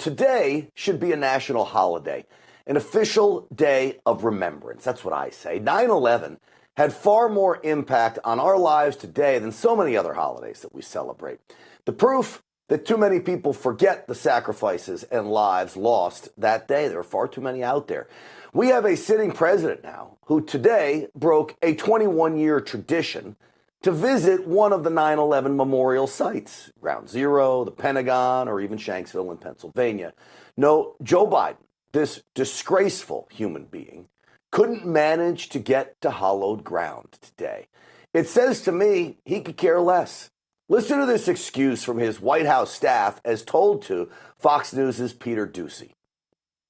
today should be a national holiday, an official day of remembrance. That's what I say. 9/11 had far more impact on our lives today than so many other holidays that we celebrate. The proof that too many people forget the sacrifices and lives lost that day. There are far too many out there. We have a sitting president now who today broke a 21-year tradition to visit one of the 9/11 memorial sites, Ground Zero, the Pentagon, or even Shanksville in Pennsylvania. No, Joe Biden, this disgraceful human being, couldn't manage to get to hallowed ground today. It says to me he could care less. Listen to this excuse from his White House staff as told to Fox News' Peter Doocy.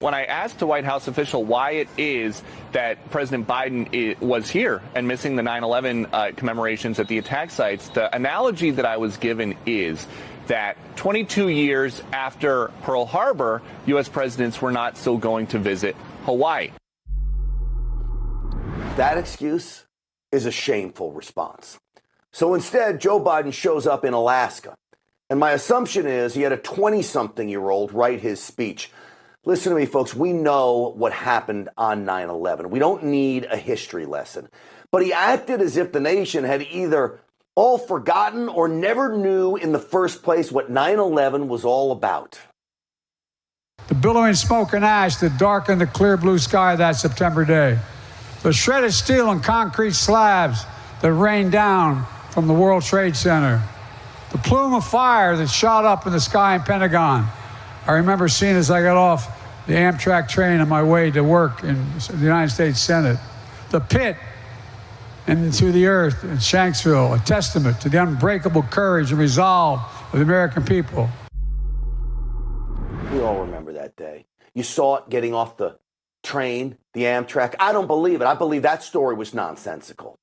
When I asked a White House official why it is that President Biden was here and missing the 9/11 commemorations at the attack sites, the analogy that I was given is that 22 years after Pearl Harbor, U.S. presidents were not still going to visit Hawaii. That excuse is a shameful response. So instead, Joe Biden shows up in Alaska. And my assumption is he had a 20-something-year-old write his speech. Listen to me, folks. We know what happened on 9/11. We don't need a history lesson. But he acted as if the nation had either all forgotten or never knew in the first place what 9/11 was all about. The billowing smoke and ash that darkened the clear blue sky that September day. The shredded steel and concrete slabs that rained down from the World Trade Center. The plume of fire that shot up in the sky in Pentagon. I remember seeing as I got off the Amtrak train on my way to work in the United States Senate. The pit into the earth in Shanksville, a testament to the unbreakable courage and resolve of the American people. We all remember that day. You saw it getting off the train, the Amtrak. I don't believe it. I believe that story was nonsensical.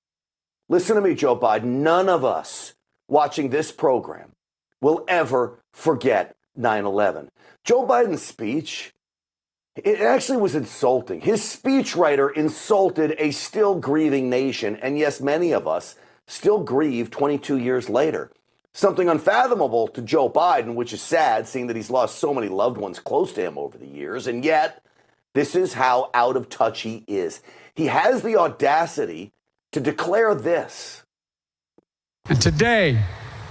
Listen to me, Joe Biden. None of us watching this program will ever forget 9/11. Joe Biden's speech, it actually was insulting. His speechwriter insulted a still grieving nation, and yes, many of us still grieve 22 years later. Something unfathomable to Joe Biden, which is sad, seeing that he's lost so many loved ones close to him over the years, and yet this is how out of touch he is. He has the audacity to declare this. And today,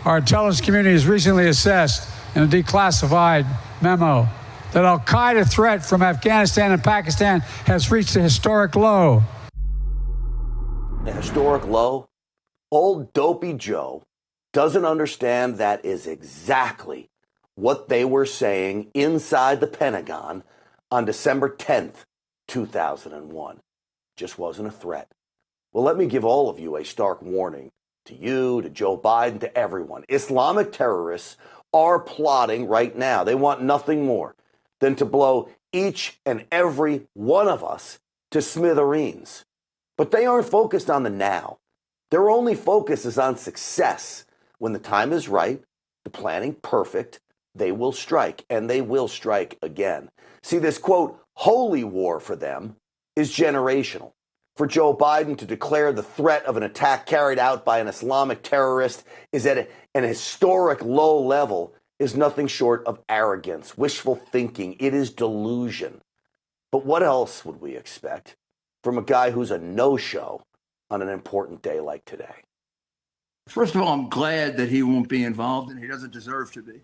our intelligence community has recently assessed in a declassified memo that al-Qaeda threat from Afghanistan and Pakistan has reached a historic low. A historic low? Old dopey Joe doesn't understand that is exactly what they were saying inside the Pentagon on December 10th, 2001. Just wasn't a threat. Well, let me give all of you a stark warning. To you, to Joe Biden, to everyone. Islamic terrorists are plotting right now. They want nothing more than to blow each and every one of us to smithereens. But they aren't focused on the now. Their only focus is on success. When the time is right, the planning perfect, they will strike, and they will strike again. See, this, quote, holy war for them is generational. For Joe Biden to declare the threat of an attack carried out by an Islamic terrorist is at an historic low level is nothing short of arrogance, wishful thinking. It is delusion. But what else would we expect from a guy who's a no-show on an important day like today? First of all, I'm glad that he won't be involved, and he doesn't deserve to be.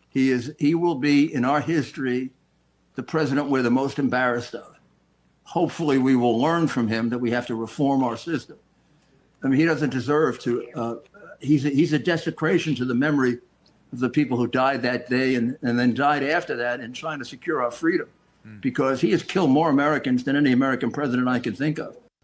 He will be, in our history, the president we're the most embarrassed of. Hopefully we will learn from him that we have to reform our system. I mean, he doesn't deserve to. He's a desecration to the memory of the people who died that day and then died after that in trying to secure our freedom, because he has killed more Americans than any American president I can think of.